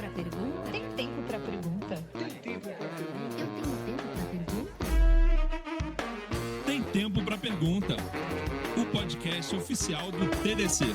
pra pergunta? Tem tempo pra pergunta? Tem tempo pra pergunta? Tem Tempo para Pergunta, o podcast oficial do TDC.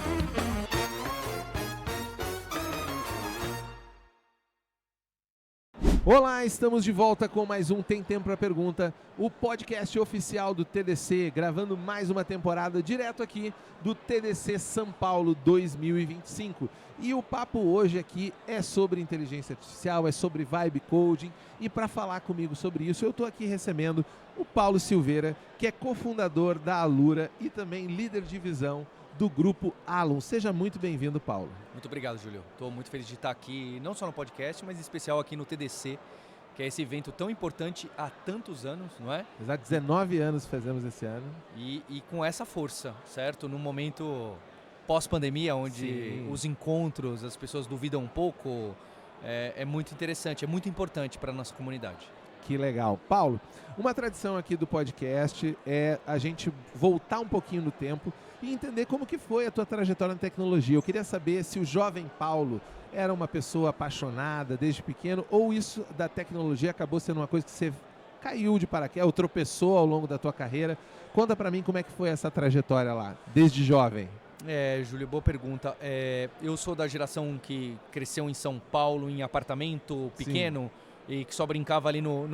Olá, estamos de volta com mais um Tem Tempo para Pergunta, o podcast oficial do TDC, gravando mais uma temporada direto aqui do TDC São Paulo 2025. E o papo hoje aqui é sobre inteligência artificial, é sobre vibe coding, e para falar comigo sobre isso, eu estou aqui recebendo o Paulo Silveira, que é cofundador da Alura e também líder de visão do grupo Alum. Seja muito bem-vindo, Paulo. Muito obrigado, Júlio. Estou muito feliz de estar aqui, não só no podcast, mas em especial aqui no TDC, que é esse evento tão importante há tantos anos, não é? Exato, 19 anos fazemos esse ano. E com essa força, certo? Num momento pós-pandemia, onde Sim. os encontros, as pessoas duvidam um pouco, é muito interessante, é muito importante para a nossa comunidade. Que legal. Paulo, uma tradição aqui do podcast é a gente voltar um pouquinho no tempo e entender como que foi a tua trajetória na tecnologia. Eu queria saber se o jovem Paulo era uma pessoa apaixonada desde pequeno ou isso da tecnologia acabou sendo uma coisa que você caiu de paraquedas ou tropeçou ao longo da tua carreira. Conta pra mim como é que foi essa trajetória lá, desde jovem. Júlio, boa pergunta. Eu sou da geração que cresceu em São Paulo, em apartamento pequeno. E que só brincava ali no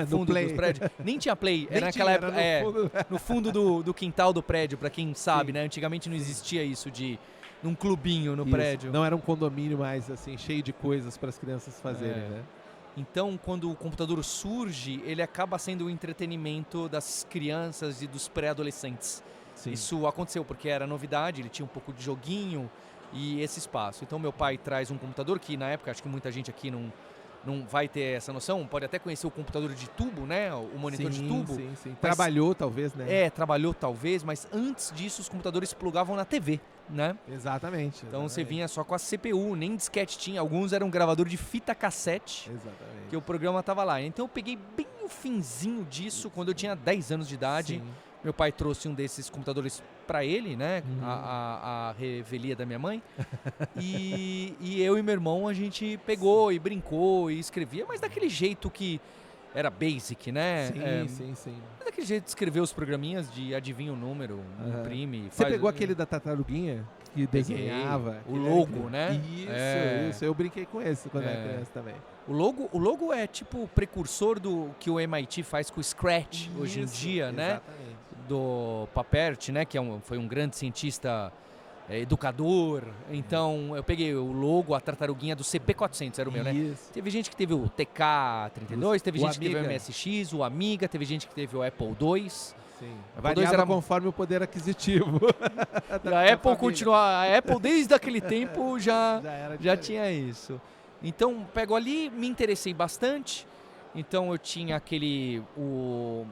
fundo dos prédios. Nem tinha play, era naquela época, no fundo do quintal do prédio, para quem sabe, né? Antigamente não existia isso de num clubinho no prédio. Não era um condomínio mais assim, cheio de coisas para as crianças fazerem, né? Então, quando o computador surge, ele acaba sendo o entretenimento das crianças e dos pré-adolescentes. Sim. Isso aconteceu porque era novidade, ele tinha um pouco de joguinho e esse espaço. Então, meu pai traz um computador que, na época, acho que muita gente aqui não vai ter essa noção, pode até conhecer o computador de tubo, né? O monitor de tubo. Sim. Trabalhou talvez, né? Trabalhou talvez, mas antes disso os computadores plugavam na TV, né? Exatamente. Então você vinha só com a CPU, nem disquete tinha, alguns eram gravador de fita cassete, Exatamente. que o programa tava lá. Então eu peguei bem o finzinho disso, quando eu tinha 10 anos de idade. Sim. Meu pai trouxe um desses computadores para ele, né? A revelia da minha mãe. E eu e meu irmão, a gente pegou e brincou e escrevia, mas daquele jeito que era basic, né? Sim. Daquele jeito de escrever os programinhas de adivinha o número, imprime. Você pegou aquele da tartaruguinha que desenhava? O logo, né? Isso. Eu brinquei com esse quando era criança também. O logo é tipo o precursor do que o MIT faz com o Scratch hoje em dia, né? Exatamente. Do Papert, né? Que foi um grande cientista, educador. Então eu peguei o logo, a tartaruguinha do CP400, era o meu, né? Isso. Teve gente que teve o TK32, teve O gente que teve o Amiga. MSX, o Amiga, teve gente que teve o Apple II. Sim. Apple II Variava era conforme o poder aquisitivo. E a Apple continua, a Apple desde aquele tempo já era tinha isso. Então, pego ali, me interessei bastante. Então eu tinha o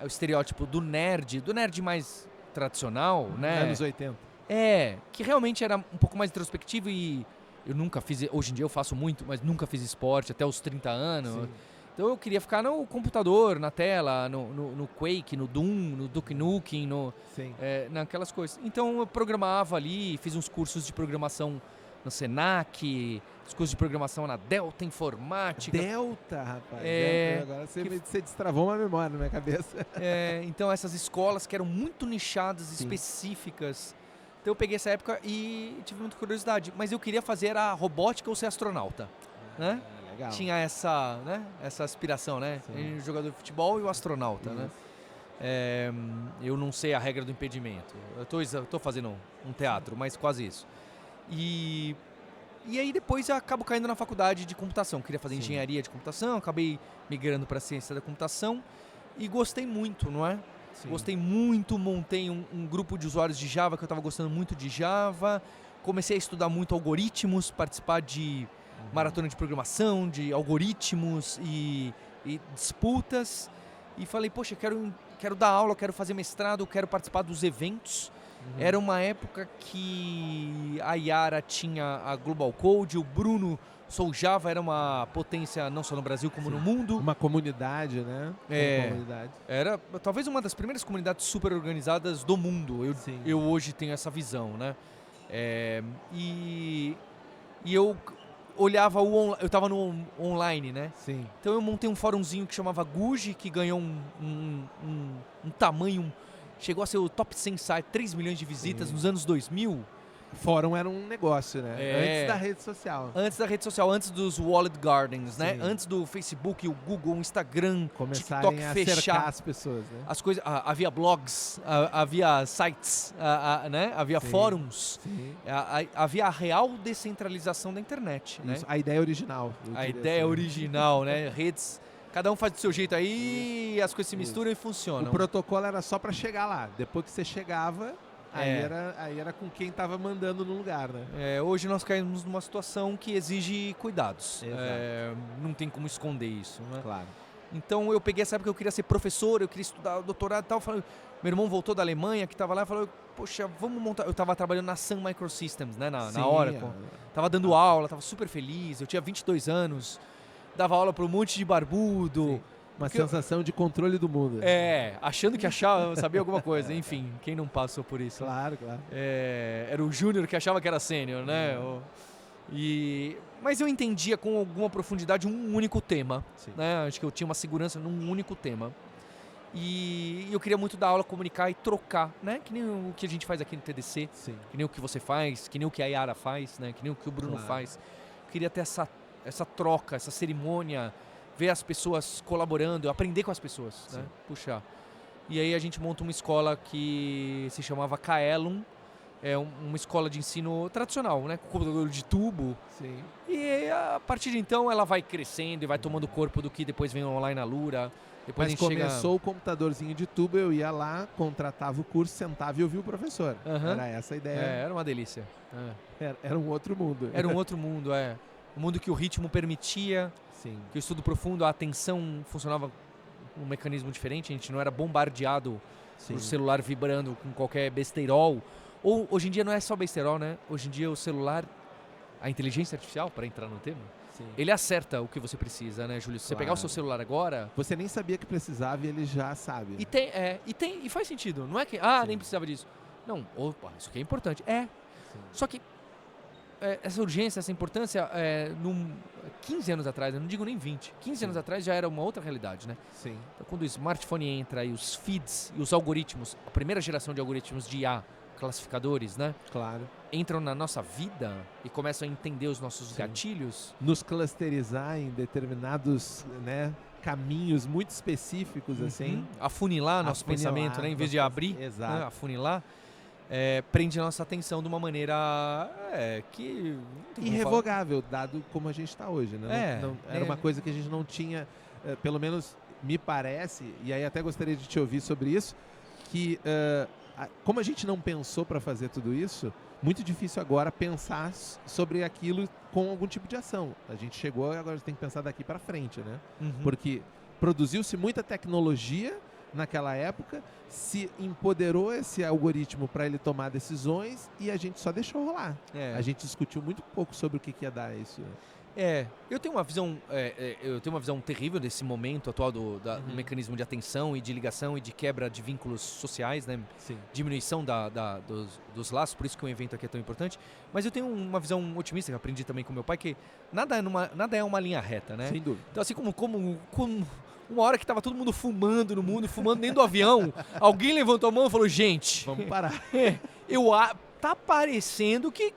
estereótipo do nerd mais tradicional, né? Anos 80. Que realmente era um pouco mais introspectivo e eu nunca fiz, hoje em dia eu faço muito, mas nunca fiz esporte até os 30 anos. Sim. Então eu queria ficar no computador, na tela, no Quake, no Doom, no Duke Nukem, Sim. naquelas coisas. Então eu programava ali, fiz uns cursos de programação no Senac, os cursos de programação na Delta Informática. Delta, rapaz. Agora você destravou uma memória na minha cabeça. Então essas escolas que eram muito nichadas, Sim. específicas. Então eu peguei essa época e tive muita curiosidade. Mas eu queria fazer a robótica ou ser astronauta, né? Legal. Tinha essa aspiração, né? Sim. O jogador de futebol e o astronauta, né? Eu não sei a regra do impedimento. Eu tô fazendo um teatro, mas quase isso. E aí depois eu acabo caindo na faculdade de computação. Queria fazer engenharia de computação, acabei migrando para ciência da computação e gostei muito, não é? Sim. Gostei muito, montei um grupo de usuários de Java, que eu estava gostando muito de Java. Comecei a estudar muito algoritmos, participar de maratona de programação, de algoritmos e disputas. E falei, poxa, quero dar aula, quero fazer mestrado, quero participar dos eventos. Era uma época que a Yara tinha a Global Code, o Bruno Soljava era uma potência não só no Brasil como no mundo. Uma comunidade, né? Uma comunidade. Era talvez uma das primeiras comunidades super organizadas do mundo. Eu hoje tenho essa visão, né? E eu olhava eu tava no online, né? Sim. Então eu montei um fórumzinho que chamava Guji, que ganhou um tamanho, chegou a ser o top 100 site, 3 milhões de visitas nos anos 2000. Fórum era um negócio, né? É. Antes da rede social. Antes da rede social, antes dos walled gardens, né? Sim. Antes do Facebook, o Google, o Instagram, Começarem TikTok a fechar. cercar as pessoas, né? As coisas, havia blogs, havia sites, né? Havia Sim. fóruns, Sim. havia a real descentralização da internet, né? Isso, a ideia original. eu A queria ideia saber. original, né? Redes, cada um faz do seu jeito aí, as coisas se misturam e O funcionam. protocolo era só para chegar lá. Depois que você chegava, aí É. era com quem tava mandando no lugar, né? Hoje nós caímos numa situação que exige cuidados. Exato. Não tem como esconder isso, né? Claro. Então eu peguei essa época que eu queria ser professor, eu queria estudar doutorado e tal. Meu irmão voltou da Alemanha, que estava lá, e falou, poxa, vamos montar... Eu estava trabalhando na Sun Microsystems, né, Sim, na Oracle. Tava dando aula, tava super feliz, eu tinha 22 anos, dava aula para um monte de barbudo. Sim. Uma Porque eu- sensação de controle do mundo. Achando que sabia alguma coisa. Enfim, quem não passou por isso? Claro, claro. Era o júnior que achava que era sênior, né? Mas eu entendia com alguma profundidade um único tema. Sim. Né? Acho que eu tinha uma segurança num único tema. E eu queria muito dar aula, comunicar e trocar, né? Que nem o que a gente faz aqui no TDC, Sim. que nem o que você faz, que nem o que a Yara faz, né? Que nem o que o Bruno Claro. faz. Eu queria ter essa troca, essa cerimônia, ver as pessoas colaborando, aprender com as pessoas, né? Sim. Puxar. E aí a gente monta uma escola que se chamava Kaelum, uma escola de ensino tradicional, né? Com computador de tubo. Sim. E a partir de então ela vai crescendo e vai tomando o corpo do que depois vem o online na Lura. Depois Mas a gente começou o computadorzinho de tubo, eu ia lá, contratava o curso, sentava e ouvia o professor. Aham. Era essa a ideia. Era uma delícia. Era um outro mundo. Era um outro mundo, Um mundo que o ritmo permitia, Sim. que o estudo profundo, a atenção funcionava um mecanismo diferente, a gente não era bombardeado Sim. por celular vibrando com qualquer besteirol. Ou hoje em dia não é só besteirol, né? Hoje em dia o celular, a inteligência artificial, para entrar no tema, Sim. ele acerta o que você precisa, né, Júlio? Se você pegar o seu Claro. celular agora, Você nem sabia que precisava e ele já sabe. e faz sentido. Não é que, Sim. nem precisava disso. Não, opa, isso aqui é importante. Sim. Só que essa urgência, essa importância, 15 anos atrás, eu não digo nem 20, 15 Sim. anos atrás já era uma outra realidade, né? Sim. Então, quando o smartphone entra e os feeds e os algoritmos, a primeira geração de algoritmos de IA, classificadores, né? Claro. Entram na nossa vida e começam a entender os nossos Sim. gatilhos. Nos clusterizar em determinados, né, caminhos muito específicos, assim. Afunilar nosso Afunilar pensamento, né? Em vez de nosso abrir, Exato. né? Afunilar. Prende a nossa atenção de uma maneira que... não tem como Irrevogável, dado como a gente está hoje, né? Era uma né? coisa que a gente não tinha, pelo menos me parece, e aí até gostaria de te ouvir sobre isso, que como a gente não pensou para fazer tudo isso, muito difícil agora pensar sobre aquilo com algum tipo de ação. A gente chegou e agora tem que pensar daqui para frente, né? Uhum. Porque produziu-se muita tecnologia naquela época, se empoderou esse algoritmo para ele tomar decisões e a gente só deixou rolar. A gente discutiu muito pouco sobre o que ia dar isso. Eu tenho uma visão terrível desse momento atual do mecanismo de atenção e de ligação e de quebra de vínculos sociais, né? Sim. Diminuição dos laços, por isso que o evento aqui é tão importante. Mas eu tenho uma visão otimista que eu aprendi também com meu pai, que nada é uma linha reta, né? Sem dúvida. Então assim como uma hora que tava todo mundo fumando no mundo, fumando dentro do avião, alguém levantou a mão e falou, gente, Vamos parar. tá parecendo que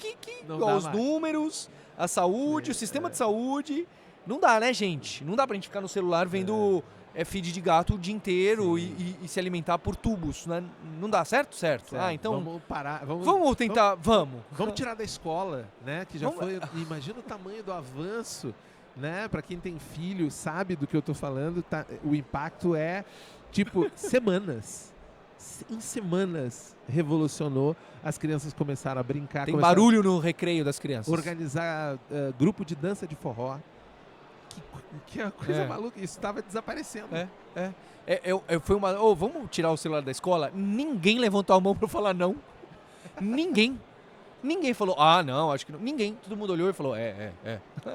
Não dá os mais. números, a saúde, o sistema de saúde, não dá, né, gente? Não dá pra gente ficar no celular vendo feed de gato o dia inteiro e se alimentar por tubos, né? Não dá, certo? Certo. Então vamos parar. vamos tentar, vamos. Vamos tirar da escola, né? Que já Vamos- foi. Imagina o tamanho do avanço, né? Para quem tem filho, sabe do que eu tô falando. O impacto é tipo semanas. Em semanas revolucionou. As crianças começaram a brincar. Tem começaram barulho no recreio das a crianças. organizar grupo de dança de forró. Que é uma coisa É. maluca. Isso estava desaparecendo. Vamos tirar o celular da escola? Ninguém levantou a mão pra falar não. Ninguém. Ninguém falou, não, acho que não. Ninguém. Todo mundo olhou e falou,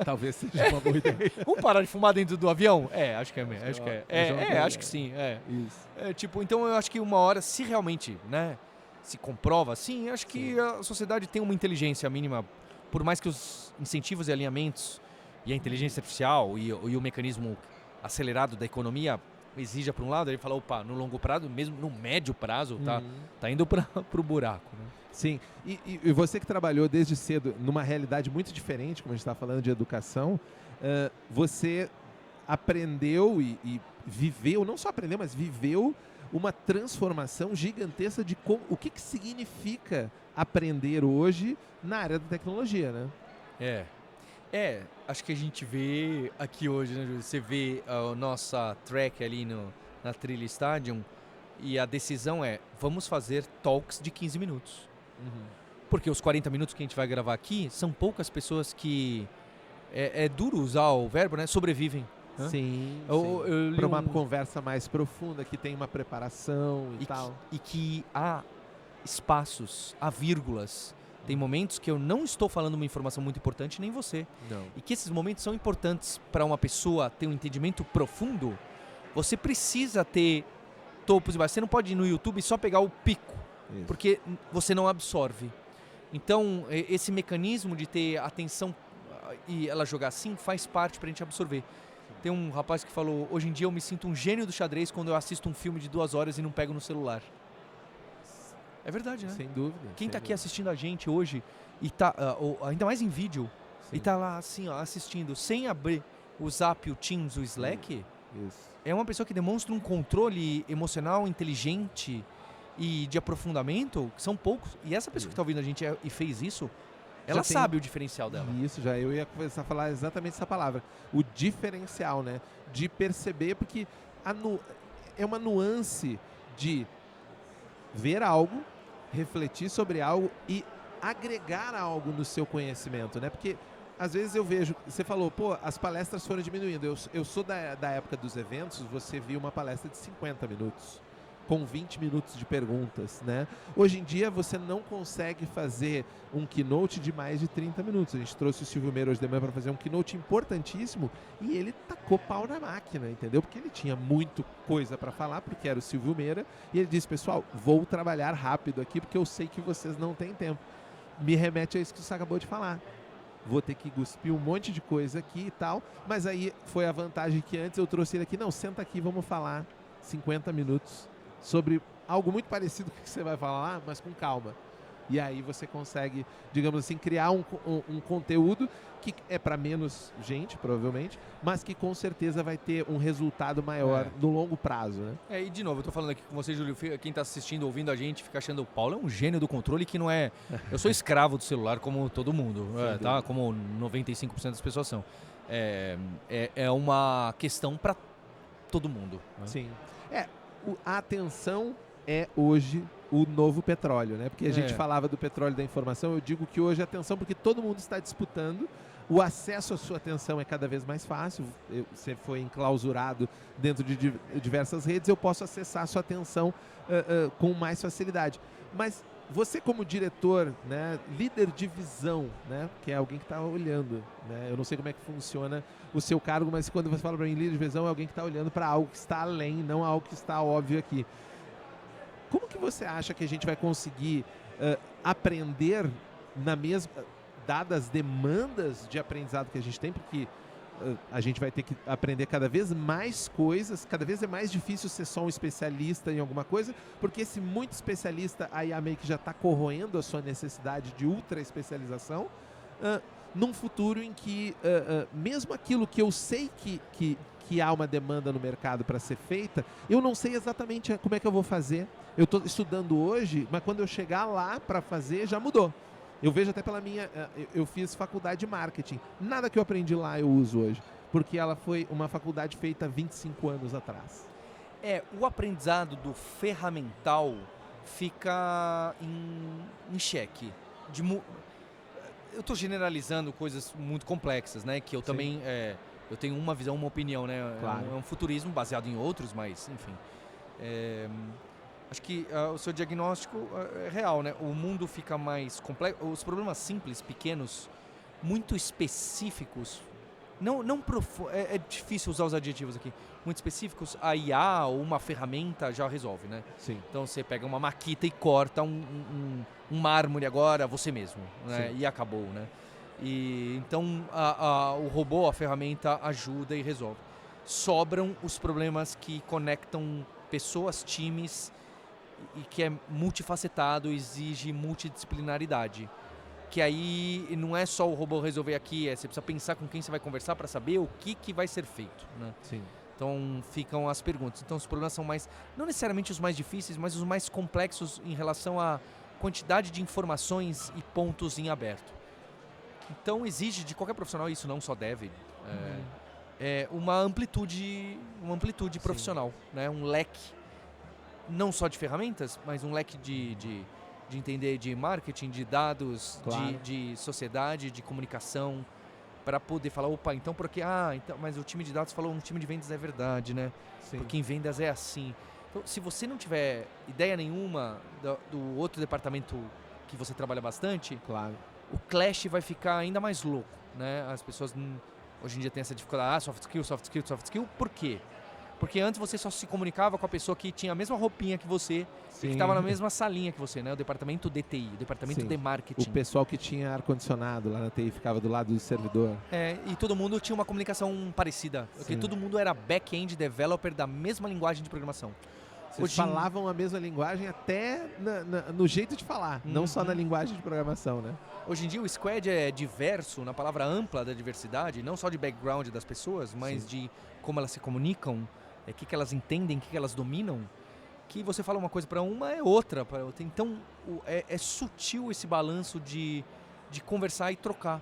Talvez seja uma boa ideia. Vamos parar de fumar dentro do avião? Acho que é. Acho que sim. Isso. Então eu acho que uma hora, se realmente, né, se comprova assim, acho que a sociedade tem uma inteligência mínima por mais que os incentivos e alinhamentos e a inteligência artificial e o mecanismo acelerado da economia exija para um lado, ele fala, opa, no longo prazo, mesmo no médio prazo, tá indo para o buraco, né? Sim, e você que trabalhou desde cedo numa realidade muito diferente, como a gente está falando de educação, você aprendeu e viveu, não só aprendeu, mas viveu uma transformação gigantesca de o que significa aprender hoje na área da tecnologia, né? Acho que a gente vê aqui hoje, né, Júlio? Você vê a nossa track ali na Trilha Stadium e a decisão é, vamos fazer talks de 15 minutos. Porque os 40 minutos que a gente vai gravar aqui, são poucas pessoas que, é duro usar o verbo, né, sobrevivem. Sim, eu para uma conversa mais profunda, que tem uma preparação e tal. E que há espaços, há vírgulas. Tem momentos que eu não estou falando uma informação muito importante, nem você. Não. E que esses momentos são importantes para uma pessoa ter um entendimento profundo. Você precisa ter topos e baixos. Você não pode ir no YouTube e só pegar o pico, porque você não absorve. Então, esse mecanismo de ter atenção e ela jogar assim faz parte para a gente absorver. Tem um rapaz que falou, hoje em dia eu me sinto um gênio do xadrez quando eu assisto um filme de 2 horas e não pego no celular. É verdade, né? Sem dúvida. Quem está aqui assistindo a gente hoje, e tá, ainda mais em vídeo, e tá lá assim, ó, assistindo, sem abrir o Zap, o Teams, o Slack, é uma pessoa que demonstra um controle emocional inteligente e de aprofundamento, que são poucos. E essa pessoa que está ouvindo a gente e fez isso, ela sabe o diferencial dela. Isso, eu ia começar a falar exatamente essa palavra. O diferencial, né? De perceber, porque é uma nuance de ver algo, refletir sobre algo e agregar algo no seu conhecimento, né? Porque às vezes eu vejo, você falou, pô, as palestras foram diminuindo. Eu sou da época dos eventos, você viu uma palestra de 50 minutos, com 20 minutos de perguntas, né? Hoje em dia você não consegue fazer um keynote de mais de 30 minutos. A gente trouxe o Silvio Meira hoje de manhã para fazer um keynote importantíssimo e ele tacou pau na máquina, entendeu? Porque ele tinha muito coisa para falar, porque era o Silvio Meira, e ele disse, pessoal, vou trabalhar rápido aqui porque eu sei que vocês não têm tempo. Me remete a isso que você acabou de falar. Vou ter que cuspir um monte de coisa aqui e tal, mas aí foi a vantagem que antes eu trouxe ele aqui, não, senta aqui, vamos falar 50 minutos sobre algo muito parecido com o que você vai falar lá, mas com calma. E aí você consegue, digamos assim, criar um conteúdo que é para menos gente, provavelmente, mas que com certeza vai ter um resultado maior no longo prazo, né? E de novo, eu tô falando aqui com você, Júlio, quem tá assistindo, ouvindo a gente, fica achando o Paulo é um gênio do controle que não é... Eu sou escravo do celular, como todo mundo, tá? Como 95% das pessoas são. É uma questão para todo mundo. Né? Sim. A atenção é hoje o novo petróleo, né? Porque a gente falava do petróleo da informação, eu digo que hoje a atenção, porque todo mundo está disputando, o acesso à sua atenção é cada vez mais fácil, você foi enclausurado dentro de diversas redes, eu posso acessar a sua atenção com mais facilidade. Mas você como diretor, né, líder de visão, né, que é alguém que está olhando, né, eu não sei como é que funciona o seu cargo, mas quando você fala para mim líder de visão é alguém que está olhando para algo que está além, não algo que está óbvio aqui. Como que você acha que a gente vai conseguir aprender na mesma, dadas as demandas de aprendizado que a gente tem, porque a gente vai ter que aprender cada vez mais coisas, cada vez é mais difícil ser só um especialista em alguma coisa, porque esse muito especialista aí meio que já está corroendo a sua necessidade de ultra especialização, num futuro em que mesmo aquilo que eu sei que há uma demanda no mercado para ser feita, eu não sei exatamente como é que eu vou fazer. Eu estou estudando hoje, mas quando eu chegar lá para fazer, já mudou. Eu vejo até pela minha... Eu fiz faculdade de marketing. Nada que eu aprendi lá eu uso hoje, porque ela foi uma faculdade feita 25 anos atrás. O aprendizado do ferramental fica em xeque. Eu estou generalizando coisas muito complexas, né? Que eu também... eu tenho uma visão, uma opinião, né? Claro. É um futurismo baseado em outros, mas, enfim... Acho que o seu diagnóstico é real, né? O mundo fica mais complexo. Os problemas simples, pequenos, muito específicos, é difícil usar os adjetivos aqui, muito específicos, a IA ou uma ferramenta já resolve, né? Sim. Então você pega uma maquita e corta um mármore agora você mesmo, né? E acabou, né? E então o robô, a ferramenta, ajuda e resolve. Sobram os problemas que conectam pessoas, times, e que é multifacetado, exige multidisciplinaridade. Que aí não é só o robô resolver aqui, você precisa pensar com quem você vai conversar para saber o que vai ser feito, né? Sim. Então ficam as perguntas. Então os problemas são não necessariamente os mais difíceis, mas os mais complexos em relação à quantidade de informações e pontos em aberto. Então exige de qualquer profissional, isso não só deve, uma amplitude profissional, né? Um leque, não só de ferramentas, mas um leque de entender de marketing, de dados, Claro. de sociedade, de comunicação, para poder falar, opa, então porque então, mas o time de dados falou, um time de vendas é verdade, né? Sim. Porque em vendas é assim. Então, se você não tiver ideia nenhuma do outro departamento que você trabalha bastante, Claro. o clash vai ficar ainda mais louco, né? As pessoas hoje em dia têm essa dificuldade, soft skill, por quê? Porque antes você só se comunicava com a pessoa que tinha a mesma roupinha que você, Sim. que estava na mesma salinha que você, né? O departamento de TI, o departamento Sim. de marketing. O pessoal que tinha ar-condicionado lá na TI ficava do lado do servidor. E todo mundo tinha uma comunicação parecida, porque Sim. todo mundo era back-end developer da mesma linguagem de programação. Vocês falavam a mesma linguagem até no jeito de falar, não só na linguagem de programação, né? Hoje em dia o squad é diverso, na palavra ampla da diversidade, não só de background das pessoas, mas de como elas se comunicam, o que elas entendem, o que elas dominam, que você fala uma coisa para uma, é outra para outra. Então é sutil esse balanço de conversar e trocar.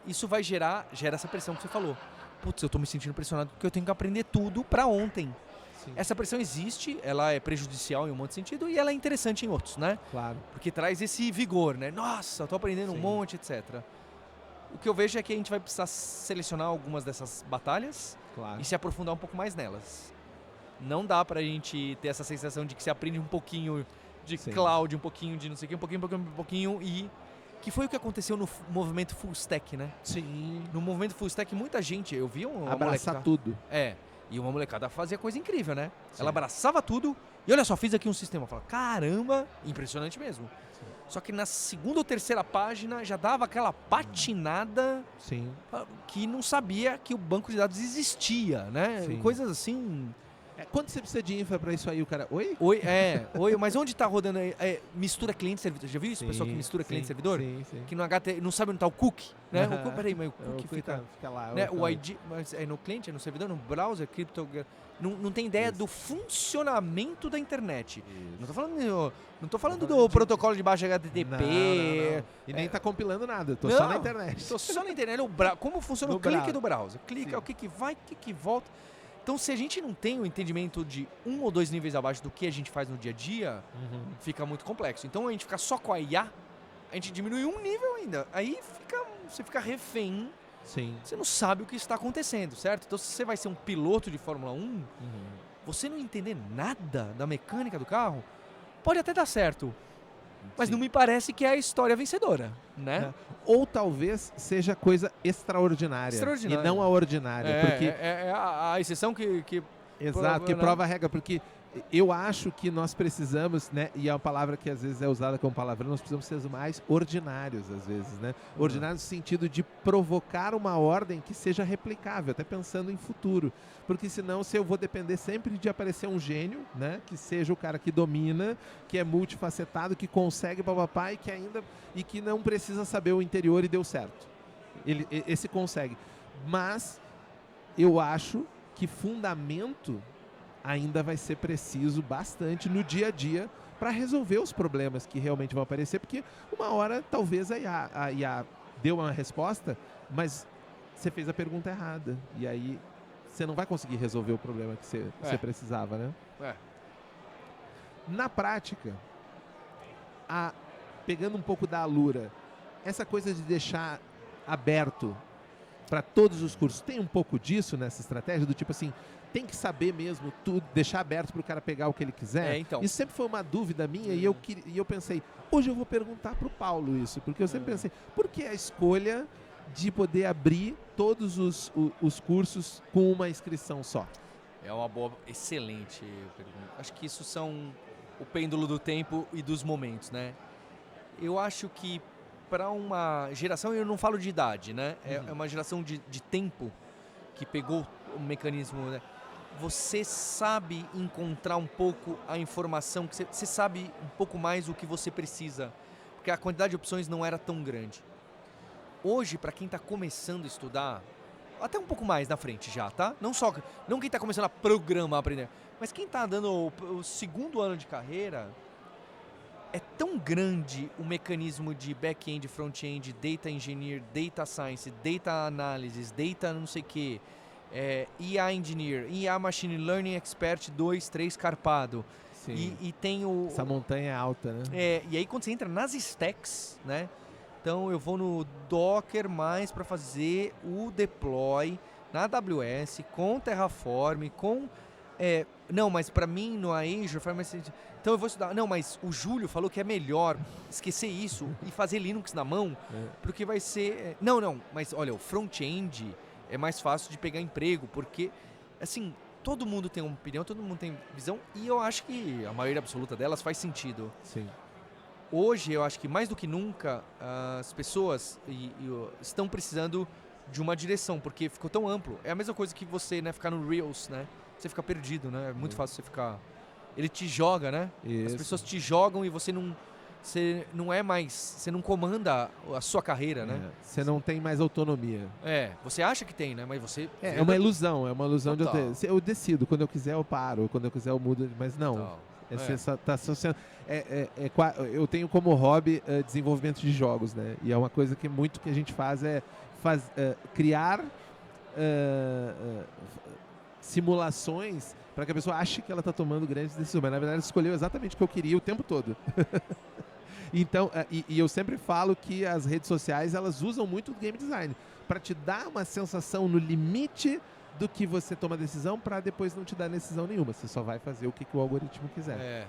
Isso vai gera essa pressão que você falou. Putz, eu estou me sentindo pressionado porque eu tenho que aprender tudo para ontem. Sim. Essa pressão existe, ela é prejudicial em um monte de sentido e ela é interessante em outros, né? Claro. Porque traz esse vigor, né? Nossa, estou aprendendo um monte, etc. O que eu vejo é que a gente vai precisar selecionar algumas dessas batalhas Claro. e se aprofundar um pouco mais nelas. Não dá pra gente ter essa sensação de que você aprende um pouquinho de cloud, um pouquinho de não sei o que, um pouquinho e... Que foi o que aconteceu no movimento full stack, né? Sim. No movimento full stack, muita gente, eu vi uma Abraçar molecada, tudo. e uma molecada fazia coisa incrível, né? Sim. Ela abraçava tudo e olha só, fiz aqui um sistema. Fala, caramba, impressionante mesmo. Só que na segunda ou terceira página já dava aquela patinada Sim. que não sabia que o banco de dados existia, né? Sim. Coisas assim. Quanto você precisa de infra pra isso aí? O cara, oi? Oi, mas onde tá rodando aí? Mistura cliente-servidor. Já viu isso? Sim, Pessoal que mistura sim, cliente-servidor? sim, sim. Que no HT não sabe onde tá o cookie, né? Peraí, mas o cookie fica lá. né? O ID, mas é no cliente, é no servidor, no browser, não tem ideia do funcionamento da internet. Não tô falando do protocolo de baixo HTTP. Não. E nem tá compilando nada, tô só na internet. Tô só na internet. Como funciona o clique do browser? Clica, o que vai, o que volta. Então, se a gente não tem o entendimento de 1 ou 2 níveis abaixo do que a gente faz no dia a dia, fica muito complexo. Então, a gente ficar só com a IA, a gente diminui um nível ainda. Aí você fica refém. Sim. Você não sabe o que está acontecendo, certo? Então, se você vai ser um piloto de Fórmula 1, você não entender nada da mecânica do carro, pode até dar certo. Mas não me parece que é a história vencedora, né? Ou talvez seja coisa extraordinária. E não a ordinária. Porque é a exceção que exato, que prova a regra. Porque eu acho que nós precisamos, né? E é uma palavra que às vezes é usada como palavrão, nós precisamos ser mais ordinários, às vezes, né? Ordinários no sentido de provocar uma ordem que seja replicável, até pensando em futuro. Porque senão, se eu vou depender sempre de aparecer um gênio, né? Que seja o cara que domina, que é multifacetado, que consegue papapá e que não precisa saber o interior e deu certo. Esse consegue. Mas eu acho que fundamento ainda vai ser preciso bastante no dia a dia para resolver os problemas que realmente vão aparecer, porque uma hora talvez a IA deu uma resposta, mas você fez a pergunta errada, e aí você não vai conseguir resolver o problema que você precisava, né? Na prática, pegando um pouco da Alura, essa coisa de deixar aberto para todos os cursos, tem um pouco disso nessa estratégia, do tipo assim, tem que saber mesmo tudo, deixar aberto para o cara pegar o que ele quiser? Então. Isso sempre foi uma dúvida minha e eu pensei, hoje eu vou perguntar para o Paulo isso, porque eu sempre pensei, por que a escolha de poder abrir todos os cursos com uma inscrição só? É uma boa, excelente pergunta. Acho que isso são o pêndulo do tempo e dos momentos, né? Eu acho que para uma geração, e eu não falo de idade, né? É uma geração de tempo que pegou o mecanismo, né? Você sabe encontrar um pouco a informação, que você sabe um pouco mais o que você precisa, porque a quantidade de opções não era tão grande. Hoje, para quem está começando a estudar, até um pouco mais na frente já, tá? Não quem está começando a programar, a aprender, mas quem está dando o segundo ano de carreira, é tão grande o mecanismo de back-end, front-end, data engineer, data science, data analysis, data não sei o que, IA engineer, IA machine learning expert 2, 3 carpado. E tem o... Essa montanha é alta, né? E aí quando você entra nas stacks, né? Então eu vou no Docker mais para fazer o deploy na AWS, com Terraform, com... não, mas para mim no Azure faz mais sentido. Então eu vou estudar. Não, mas o Júlio falou que é melhor esquecer isso e fazer Linux na mão, porque vai ser... Não, mas olha, o front-end é mais fácil de pegar emprego, porque, assim, todo mundo tem uma opinião, todo mundo tem visão, e eu acho que a maioria absoluta delas faz sentido. Sim. Hoje, eu acho que mais do que nunca, as pessoas estão precisando de uma direção, porque ficou tão amplo. É a mesma coisa que você, né, ficar no Reels, né? Você fica perdido, né? É muito fácil você ficar... Ele te joga, né? Isso. As pessoas te jogam e você não é mais... Você não comanda a sua carreira, né? Você não tem mais autonomia. Você acha que tem, né? Mas você... É uma ilusão Total. eu decido. Quando eu quiser eu paro, quando eu quiser eu mudo, mas não. Total. Você só tá associando. Eu tenho como hobby desenvolvimento de jogos, né? E é uma coisa que muito que a gente faz criar simulações para que a pessoa ache que ela está tomando grandes decisões, mas na verdade ela escolheu exatamente o que eu queria o tempo todo. Então, e eu sempre falo que as redes sociais elas usam muito o game design para te dar uma sensação no limite do que você toma decisão para depois não te dar decisão nenhuma. Você só vai fazer o que o algoritmo quiser.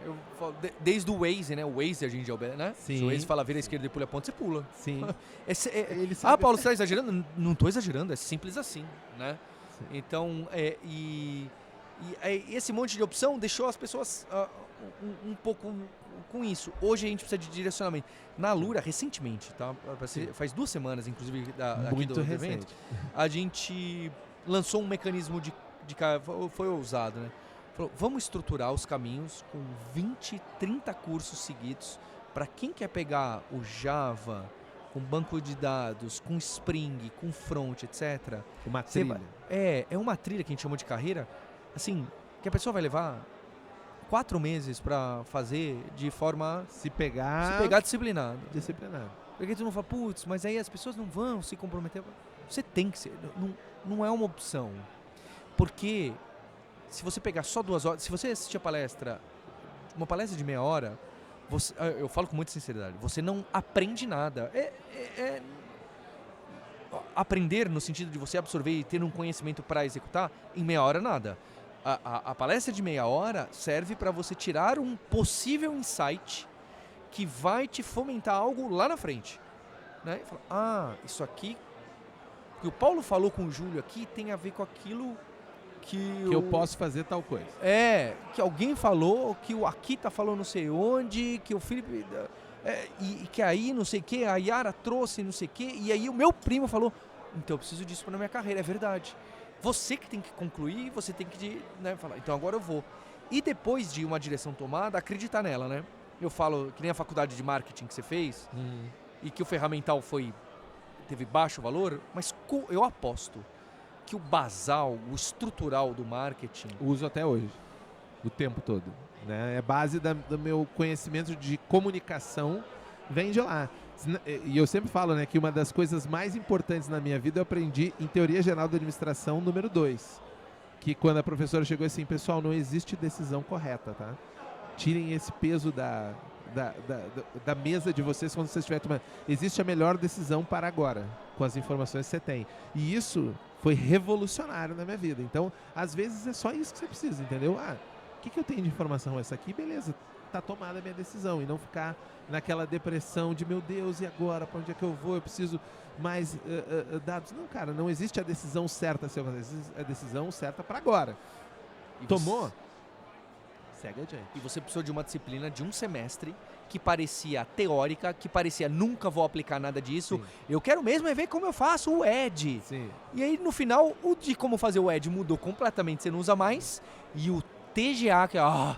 Eu falo, desde o Waze, né? O Waze a gente já obedece, né? Sim. Se o Waze fala vira à esquerda e pula a ponta, você pula. Sim. Ele sabe... Paulo, você está exagerando? Não estou exagerando, é simples assim, né? Sim. Então, esse monte de opção deixou as pessoas um pouco com isso. Hoje a gente precisa de direcionamento. Na Lura, recentemente, tá? Faz 2 semanas, inclusive, aqui do evento, a gente lançou um mecanismo de foi ousado, né? Falou, vamos estruturar os caminhos com 20, 30 cursos seguidos para quem quer pegar o Java com banco de dados, com Spring, com Front, etc. Uma trilha. É uma trilha que a gente chama de carreira, assim, que a pessoa vai levar 4 meses para fazer de forma... Se pegar disciplinado. Porque tu não fala, putz, mas aí as pessoas não vão se comprometer. Você tem que ser. Não é uma opção. Porque se você pegar só 2 horas... Se você assistir uma palestra de meia hora, eu falo com muita sinceridade, você não aprende nada. Aprender no sentido de você absorver e ter um conhecimento para executar, em meia hora nada. A palestra de meia hora serve para você tirar um possível insight que vai te fomentar algo lá na frente. Né? E fala, isso aqui que o Paulo falou com o Júlio aqui tem a ver com aquilo que eu posso fazer tal coisa. Que alguém falou, que o Akita falou não sei onde, que o Felipe... e que aí não sei o que, a Yara trouxe não sei o que, e aí o meu primo falou, então eu preciso disso para minha carreira, é verdade. Você que tem que concluir, você tem que falar, então agora eu vou. E depois de uma direção tomada, acreditar nela, né? Eu falo, que nem a faculdade de marketing que você fez, e que o ferramental teve baixo valor, mas eu aposto que o basal, o estrutural do marketing... Uso até hoje, o tempo todo. Né? É base do meu conhecimento de comunicação, vem de lá. E eu sempre falo, né, que uma das coisas mais importantes na minha vida eu aprendi em Teoria Geral da Administração número 2. Que quando a professora chegou assim, pessoal, não existe decisão correta, tá? Tirem esse peso da mesa de vocês quando vocês estiverem tomando. Existe a melhor decisão para agora, com as informações que você tem. E isso foi revolucionário na minha vida. Então, às vezes é só isso que você precisa, entendeu? O que eu tenho de informação? Essa aqui, beleza, tá tomada a minha decisão. E não ficar naquela depressão de, meu Deus, e agora? Para onde é que eu vou? Eu preciso mais dados. Não, cara, não existe a decisão certa. Existe a decisão certa para agora. Tomou? Segue adiante. E você precisou de uma disciplina de um semestre que parecia teórica, que parecia nunca vou aplicar nada disso. Sim. Eu quero mesmo é ver como eu faço o Edge. Sim. E aí, no final, o de como fazer o Edge mudou completamente, você não usa mais. E o TGA, que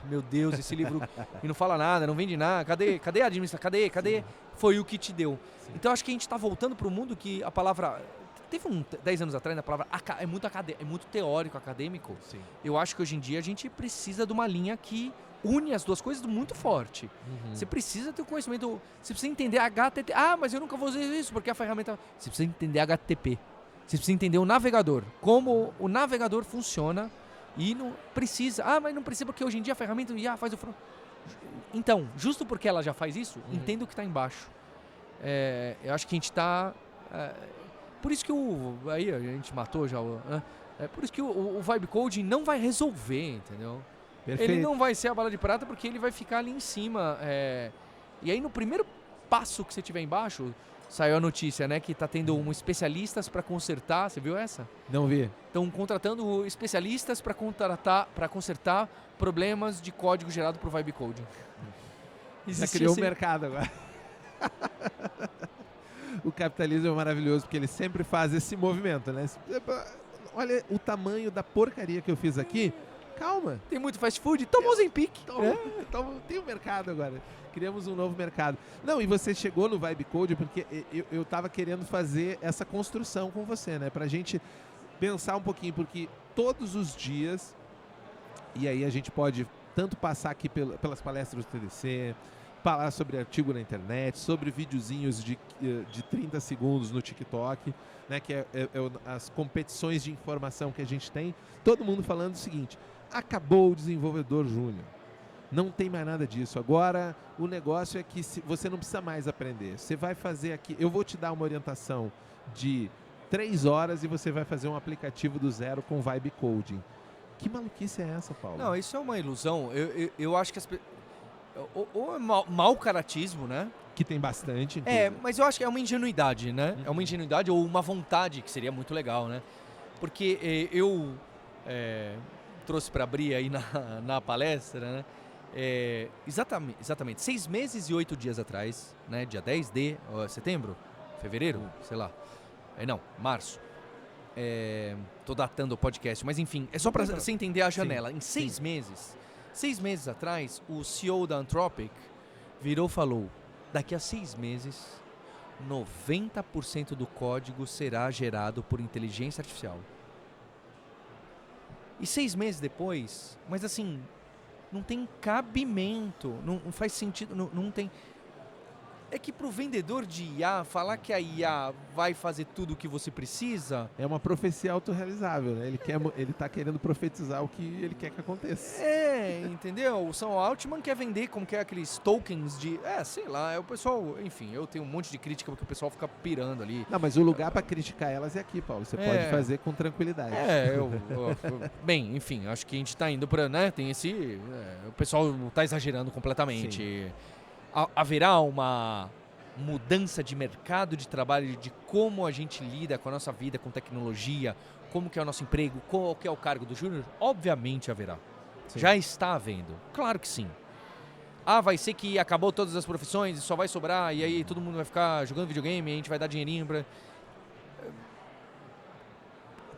meu Deus, esse livro e não fala nada, não vende nada, cadê a administração, cadê? Sim. Foi o que te deu. Sim. Então, acho que a gente está voltando para o mundo que a palavra... Teve 10 anos atrás, a palavra é muito teórico, acadêmico. Sim. Eu acho que hoje em dia a gente precisa de uma linha que une as duas coisas muito forte. Você precisa ter o conhecimento, você precisa entender HTTP. Mas eu nunca vou usar isso porque a ferramenta... Você precisa entender HTTP. Você precisa entender o navegador, como o navegador funciona e não precisa... mas não precisa porque hoje em dia a ferramenta já faz o front. Então, justo porque ela já faz isso, entenda o que está embaixo. Eu acho que a gente está... por isso que aí a gente matou já por isso que o Vibe Coding não vai resolver, entendeu? Perfeito. Ele não vai ser a bala de prata porque ele vai ficar ali em cima. E aí no primeiro passo que você tiver embaixo, saiu a notícia, né? Que tá tendo especialistas para consertar. Você viu essa? Não vi. Estão contratando especialistas para consertar problemas de código gerado por Vibe Coding. Já criou um mercado agora. O capitalismo é maravilhoso porque ele sempre faz esse movimento, né? Olha o tamanho da porcaria que eu fiz aqui. Calma. Tem muito fast food? Toma o Zempic. Então, tem um mercado agora. Criamos um novo mercado. Não, e você chegou no Vibe Code porque eu tava querendo fazer essa construção com você, né? Pra gente pensar um pouquinho, porque todos os dias, e aí a gente pode tanto passar aqui pelas palestras do TDC, falar sobre artigo na internet, sobre videozinhos de 30 segundos no TikTok, né, que é as competições de informação que a gente tem, todo mundo falando o seguinte: acabou o desenvolvedor júnior, não tem mais nada disso, agora o negócio é que você não precisa mais aprender, você vai fazer aqui, eu vou te dar uma orientação de 3 horas e você vai fazer um aplicativo do zero com Vibe Coding. Que maluquice é essa, Paulo? Não, isso é uma ilusão. Eu acho que ou é mau caratismo, né? Que tem bastante. Mas eu acho que é uma ingenuidade, né? É uma ingenuidade ou uma vontade, que seria muito legal, né? Porque eu trouxe para abrir aí na palestra, né? Exatamente 6 meses e 8 dias atrás, né? Dia 10 de setembro, fevereiro, sei lá. Não, março. Tô datando o podcast, mas enfim, é só para você entender a janela. Em 6 meses atrás, o CEO da Anthropic virou e falou: daqui a 6 meses, 90% do código será gerado por inteligência artificial. E 6 meses depois, mas assim, não tem cabimento, não faz sentido, não tem... É que pro vendedor de IA, falar que a IA vai fazer tudo o que você precisa... É uma profecia autorrealizável, né? Ele tá querendo profetizar o que ele quer que aconteça. Entendeu? O Sam Altman quer vender como que é aqueles tokens de... sei lá, o pessoal... Enfim, eu tenho um monte de crítica porque o pessoal fica pirando ali. Não, mas o lugar para criticar elas é aqui, Paulo. Você pode fazer com tranquilidade. Bem, enfim, acho que a gente tá indo pra... né? Tem esse... o pessoal tá exagerando completamente. Sim. Haverá uma mudança de mercado de trabalho, de como a gente lida com a nossa vida, com tecnologia, como que é o nosso emprego, qual que é o cargo do júnior? Obviamente haverá. Sim. Já está havendo. Claro que sim. Vai ser que acabou todas as profissões e só vai sobrar e aí todo mundo vai ficar jogando videogame e a gente vai dar dinheirinho pra...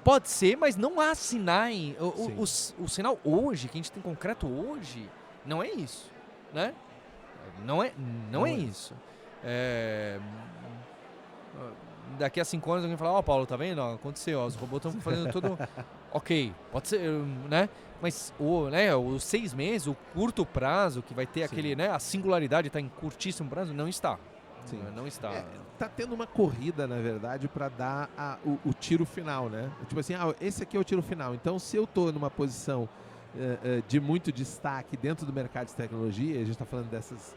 Pode ser, mas não há sinais. O sinal hoje, que a gente tem concreto hoje, não é isso, né? Não é isso. Daqui a 5 anos alguém fala: Paulo, tá vendo? Aconteceu, os robôs estão fazendo tudo. Ok, pode ser, né? Mas os 6 meses, o curto prazo, que vai ter aquele, né? A singularidade está em curtíssimo prazo, não está. Sim. Não está. Tá tendo uma corrida, na verdade, para dar o tiro final, né? Tipo assim, esse aqui é o tiro final. Então, se eu tô numa posição de muito destaque dentro do mercado de tecnologia, a gente está falando dessas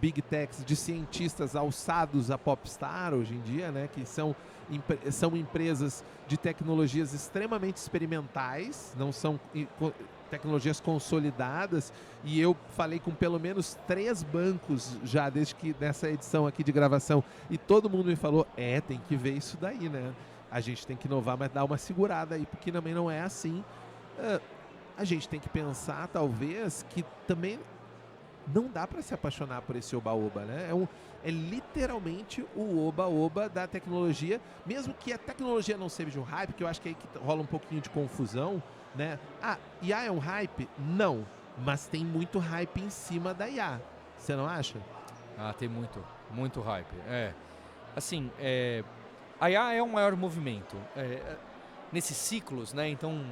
big techs, de cientistas alçados a popstar hoje em dia, né, que são empresas de tecnologias extremamente experimentais, não são tecnologias consolidadas, e eu falei com pelo menos 3 bancos já desde que nessa edição aqui de gravação, e todo mundo me falou: tem que ver isso daí, né, a gente tem que inovar, mas dar uma segurada aí, porque também não é assim. A gente tem que pensar, talvez, que também não dá para se apaixonar por esse oba-oba, né? É literalmente o oba-oba da tecnologia, mesmo que a tecnologia não seja um hype, que eu acho que é aí que rola um pouquinho de confusão, né? IA é um hype? Não, mas tem muito hype em cima da IA, você não acha? Tem muito hype. Assim, a IA é o maior movimento. Nesses ciclos, né? Então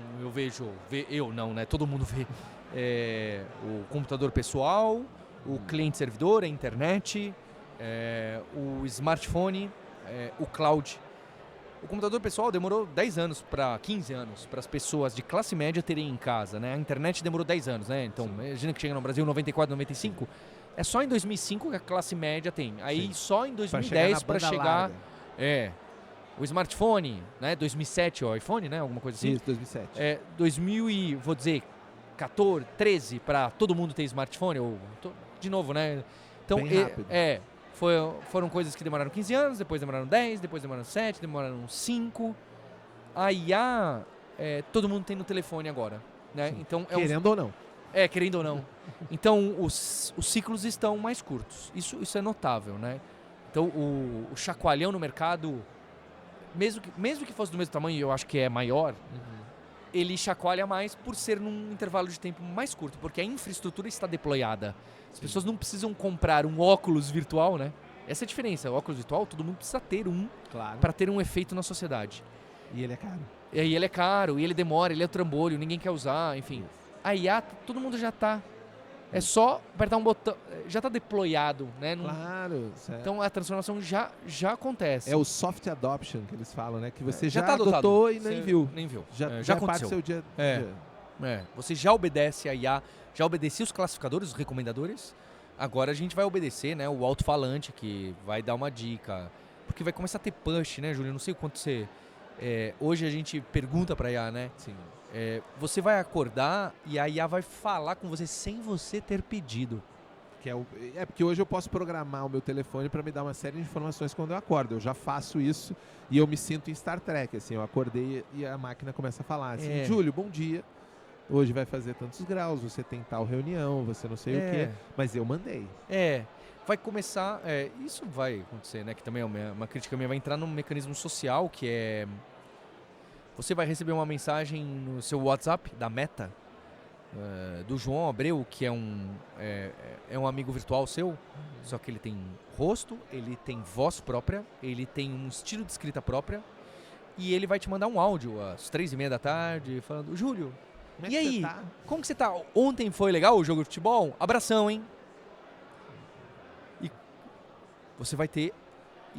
eu não, né? Todo mundo vê o computador pessoal, o cliente-servidor, a internet, o smartphone, o cloud. O computador pessoal demorou 10 anos 15 anos para as pessoas de classe média terem em casa, né? A internet demorou 10 anos, né? Então, imagina que chega no Brasil em 94, 95. É só em 2005 que a classe média tem. Aí só em 2010 para chegar o smartphone, né? 2007 o iPhone, né? Alguma coisa assim. Isso, 2007. 2000 e, vou dizer, 14, 13 para todo mundo ter smartphone. De novo, né? Então, bem rápido. Foram coisas que demoraram 15 anos, depois demoraram 10, depois demoraram 7, demoraram 5. A IA, todo mundo tem no telefone agora, né? Então, querendo ou não. Querendo ou não. Então, os ciclos estão mais curtos. Isso é notável, né? Então, o chacoalhão no mercado, mesmo que fosse do mesmo tamanho, eu acho que é maior, ele chacoalha mais por ser num intervalo de tempo mais curto, porque a infraestrutura está deployada. As pessoas não precisam comprar um óculos virtual, né? Essa é a diferença. O óculos virtual, todo mundo precisa ter claro, para ter um efeito na sociedade. E ele é caro. E aí ele é caro, e ele demora, ele é trambolho, ninguém quer usar, enfim. A IA, todo mundo já tá. É só apertar um botão, já tá deployado, né? Claro, certo. Então a transformação já acontece. É o soft adoption que eles falam, né? Que você já tá adotou e Você nem viu. Nem viu. Já já é parte do aconteceu. seu dia. Você já obedece a IA, já obedecia os classificadores, os recomendadores. Agora a gente vai obedecer, né? O alto-falante que vai dar uma dica. Porque vai começar a ter push, né, Júlio? Não sei o quanto você... hoje a gente pergunta pra IA, né? Sim. Você vai acordar e a IA vai falar com você sem você ter pedido. Que porque hoje eu posso programar o meu telefone para me dar uma série de informações quando eu acordo. Eu já faço isso e eu me sinto em Star Trek. Assim, eu acordei e a máquina começa a falar assim: Júlio, bom dia. Hoje vai fazer tantos graus, você tem tal reunião, você não sei o quê. Mas eu mandei. Vai começar... isso vai acontecer, né? Que também é uma crítica minha. Vai entrar num mecanismo social que é... Você vai receber uma mensagem no seu WhatsApp da Meta, do João Abreu, que é um amigo virtual seu, só que ele tem rosto, ele tem voz própria, ele tem um estilo de escrita própria, e ele vai te mandar um áudio às 3h30 da tarde, falando: Júlio, Como é e que aí? você tá? Como que você tá? Ontem foi legal o jogo de futebol? Abração, hein? E você vai ter...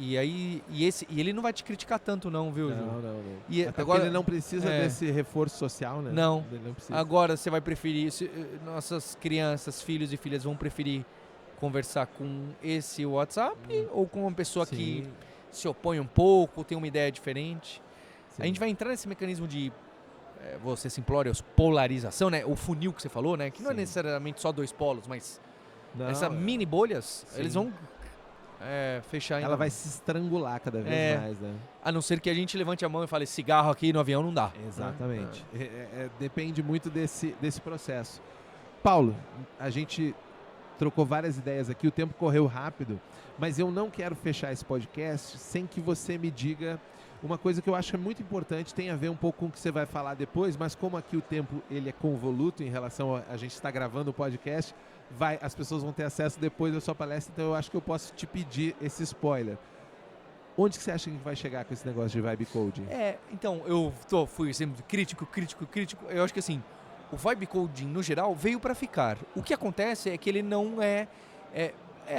E ele não vai te criticar tanto não, viu, Ju? Não. E Até agora ele não precisa desse reforço social, né? Não. Ele não precisa. Agora você vai preferir... nossas crianças, filhos e filhas vão preferir conversar com esse WhatsApp ou com uma pessoa que se opõe um pouco, tem uma ideia diferente? Sim. A gente vai entrar nesse mecanismo de... você simplória, polarização, né? O funil que você falou, né? Que não é necessariamente só dois polos, mas essas mini bolhas, eles vão... fechar ainda. Ela vai se estrangular cada vez mais, né? A não ser que a gente levante a mão e fale: cigarro aqui no avião não dá. Exatamente. Depende muito desse processo. Paulo, a gente trocou várias ideias aqui, o tempo correu rápido, mas eu não quero fechar esse podcast sem que você me diga uma coisa que eu acho muito importante, tem a ver um pouco com o que você vai falar depois, mas como aqui o tempo ele é convoluto em relação a gente estar gravando o podcast, as pessoas vão ter acesso depois da sua palestra, então eu acho que eu posso te pedir esse spoiler. Onde que você acha que vai chegar com esse negócio de Vibe Coding? Então, fui sempre crítico. Eu acho que assim, o Vibe Coding, no geral, veio para ficar. O que acontece é que ele não é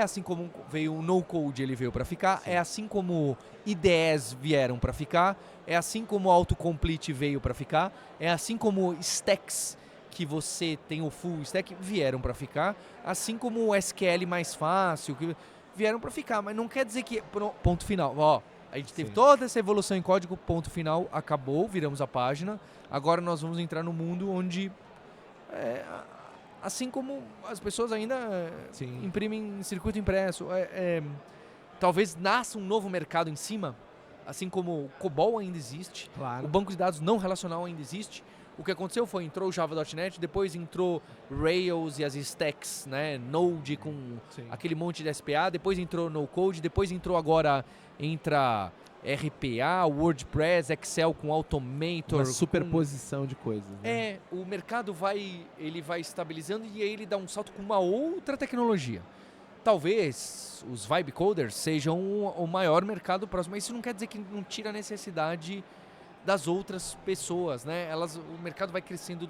assim como veio o No Code, ele veio para ficar. Sim. É assim como IDEs vieram para ficar. É assim como o Autocomplete veio para ficar. É assim como stacks, que você tem o full stack, vieram para ficar, assim como o SQL mais fácil, que vieram para ficar, mas não quer dizer que ponto final. A gente teve toda essa evolução em código, ponto final, acabou, viramos a página. Agora nós vamos entrar no mundo onde, assim como as pessoas ainda imprimem circuito impresso, talvez nasça um novo mercado em cima, assim como o COBOL ainda existe, o banco de dados não relacional ainda existe. O que aconteceu foi, entrou o Java.net, depois entrou Rails e as stacks, né? Node com Sim. aquele monte de SPA, depois entrou No Code, depois entrou agora, entra RPA, WordPress, Excel com Automator. Uma superposição de coisas. Né? O mercado vai estabilizando e aí ele dá um salto com uma outra tecnologia. Talvez os vibe coders sejam o maior mercado próximo, mas isso não quer dizer que não tira a necessidade das outras pessoas, né? O mercado vai crescendo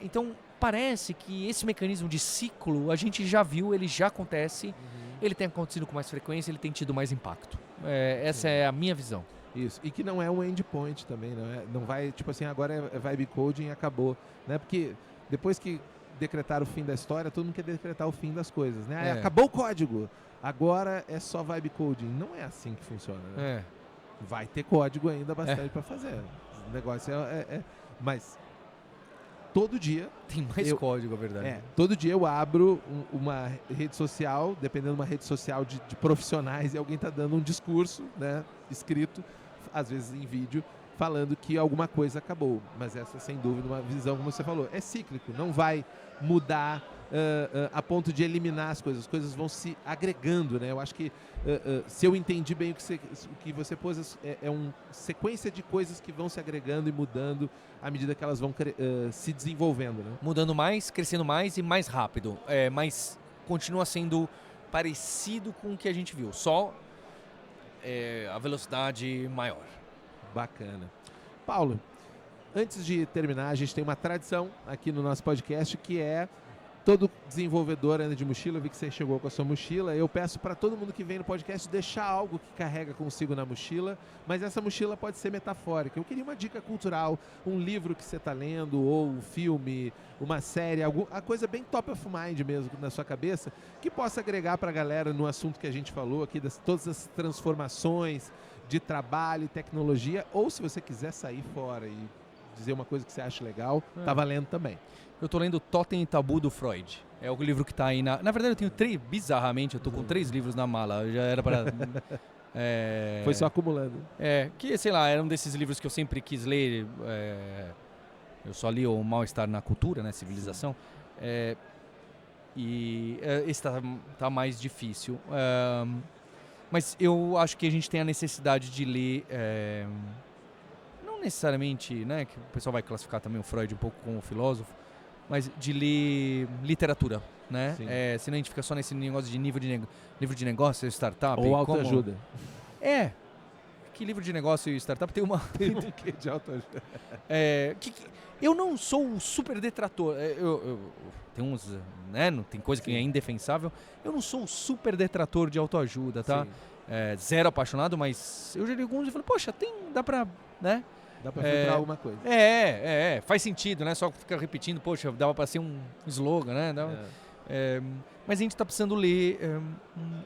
então parece que esse mecanismo de ciclo a gente já viu, ele já acontece, ele tem acontecido com mais frequência, ele tem tido mais impacto. Essa é a minha visão. Isso, e que não é um endpoint também, não vai, tipo assim, agora é vibe coding e acabou, né? Porque depois que decretar o fim da história, todo mundo quer decretar o fim das coisas, né? Acabou o código, agora é só vibe coding. Não é assim que funciona, né? Vai ter código ainda bastante para fazer. O negócio mas todo dia... Tem mais código, é verdade. Todo dia eu abro uma rede social, dependendo de uma rede social de profissionais, e alguém está dando um discurso, né, escrito, às vezes em vídeo, falando que alguma coisa acabou. Mas essa, sem dúvida, uma visão, como você falou, é cíclico, não vai mudar a ponto de eliminar as coisas vão se agregando, né? Eu acho que, se eu entendi bem o que você pôs, é uma sequência de coisas que vão se agregando e mudando à medida que elas vão se desenvolvendo, né? Mudando mais, crescendo mais e mais rápido, mas continua sendo parecido com o que a gente viu, só a velocidade maior. Bacana. Paulo, antes de terminar, a gente tem uma tradição aqui no nosso podcast, que é todo desenvolvedor anda de mochila. Eu vi que você chegou com a sua mochila. Eu peço para todo mundo que vem no podcast deixar algo que carrega consigo na mochila, mas essa mochila pode ser metafórica. Eu queria uma dica cultural, um livro que você está lendo, ou um filme, uma série, a coisa bem top of mind mesmo na sua cabeça, que possa agregar para a galera no assunto que a gente falou aqui, todas as transformações de trabalho e tecnologia, ou se você quiser sair fora e dizer uma coisa que você acha legal, tá valendo também. Eu tô lendo Totem e Tabu do Freud. É o livro que tá aí na verdade eu tenho 3, bizarramente, eu tô com 3 livros na mala, já era para Foi só acumulando. Que sei lá, era um desses livros que eu sempre quis ler, eu só li o Mal-Estar na Cultura, né, Civilização, e esse tá mais difícil. Mas eu acho que a gente tem a necessidade de ler, não necessariamente, né, que o pessoal vai classificar também o Freud um pouco como filósofo, mas de ler literatura, né? Senão a gente fica só nesse negócio de livro de negócio, startup. Ou autoajuda. Que livro de negócio e startup tem uma... Tem um quê de autoajuda? Eu não sou um super detrator. Tem uns, né? Tem coisa que é indefensável. Eu não sou um super detrator de autoajuda, tá? Zero apaixonado, mas eu já li alguns e falei, poxa, dá pra, né? Dá pra filtrar alguma coisa. Faz sentido, né? Só ficar repetindo, poxa, dava pra ser um slogan, né? Mas a gente tá precisando ler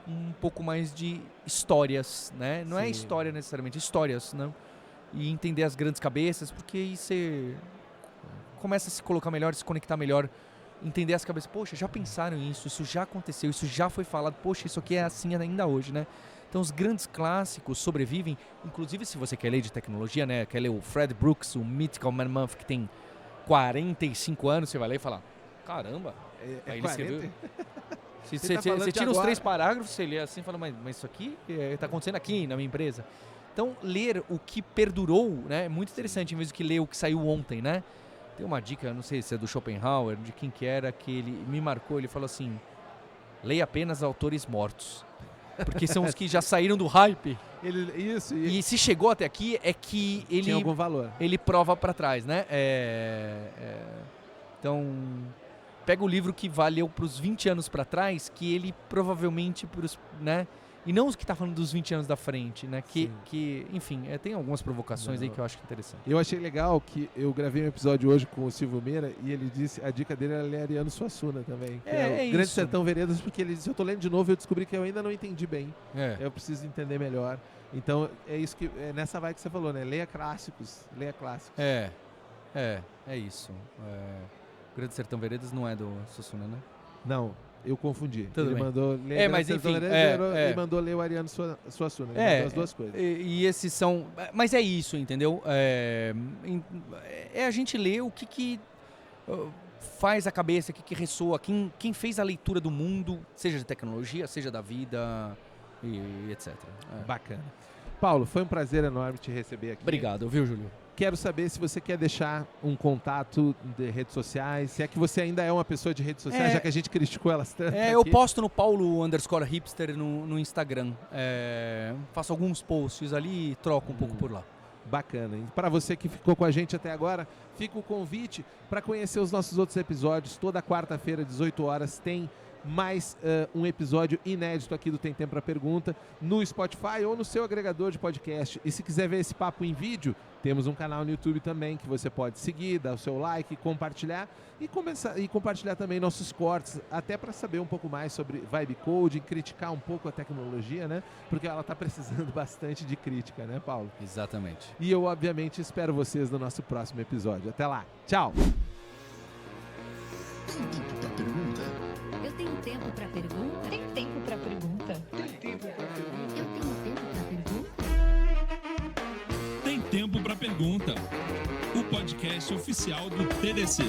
um pouco mais de histórias, né? Não é história necessariamente, histórias, né? E entender as grandes cabeças, porque aí você começa a se colocar melhor, se conectar melhor, entender as cabeças. Poxa, já pensaram nisso, isso já aconteceu, isso já foi falado, poxa, isso aqui é assim ainda hoje, né? Então os grandes clássicos sobrevivem, inclusive se você quer ler de tecnologia, né? Quer ler o Fred Brooks, o Mythical Man Month, que tem 45 anos, você vai ler e fala, caramba, aí ele escreveu. Você tira os 3 parágrafos, você lê assim e fala, mas isso aqui está acontecendo aqui na minha empresa. Então ler o que perdurou, né, é muito interessante, em vez de que ler o que saiu ontem, né? Tem uma dica, não sei se é do Schopenhauer, de quem que era, que ele me marcou, ele falou assim, leia apenas autores mortos. Porque são os que já saíram do hype. E se chegou até aqui, é que ele tinha algum valor. Ele prova para trás, né? Então, pega o livro que valeu para os 20 anos para trás, que ele provavelmente, né? E não os que tá falando dos 20 anos da frente, né? Que enfim, tem algumas provocações aí que eu acho interessante. Eu achei legal que eu gravei um episódio hoje com o Silvio Meira e ele disse, a dica dele era ler Ariano Suassuna também. Que é o Grande Sertão Veredas, porque ele disse, eu tô lendo de novo e eu descobri que eu ainda não entendi bem. Eu preciso entender melhor. Então, é isso que, nessa vibe que você falou, né? Leia clássicos. É isso. Grande Sertão Veredas não é do Suassuna, né? Não. Eu confundi. Tudo Ele bem. mandou ler Mas Gran enfim, Turismo e mandou ler o Ariano Suassuna. Ele mandou as duas coisas. E esses são... Mas é isso, entendeu? É a gente ler o que faz a cabeça, o que ressoa, quem fez a leitura do mundo, seja de tecnologia, seja da vida e etc. Bacana. Paulo, foi um prazer enorme te receber aqui. Obrigado, viu, Júlio? Quero saber se você quer deixar um contato de redes sociais, se é que você ainda é uma pessoa de redes sociais, já que a gente criticou elas tanto. Eu posto no Paulo_hipster no Instagram. Faço alguns posts ali e troco um pouco por lá. Bacana. E para você que ficou com a gente até agora, fica o convite para conhecer os nossos outros episódios. Toda quarta-feira, 18 horas, tem mais um episódio inédito aqui do Tem Tempo para Pergunta no Spotify ou no seu agregador de podcast. E se quiser ver esse papo em vídeo, temos um canal no YouTube também que você pode seguir, dar o seu like, compartilhar e compartilhar também nossos cortes, até para saber um pouco mais sobre vibe coding, criticar um pouco a tecnologia, né? Porque ela está precisando bastante de crítica, né, Paulo? Exatamente. E eu, obviamente, espero vocês no nosso próximo episódio. Até lá. Tchau! Eu tenho tempo pra pergunta? Tem tempo pra pergunta? Eu tenho tempo pra pergunta? Tem tempo para pergunta. O podcast oficial do TDC.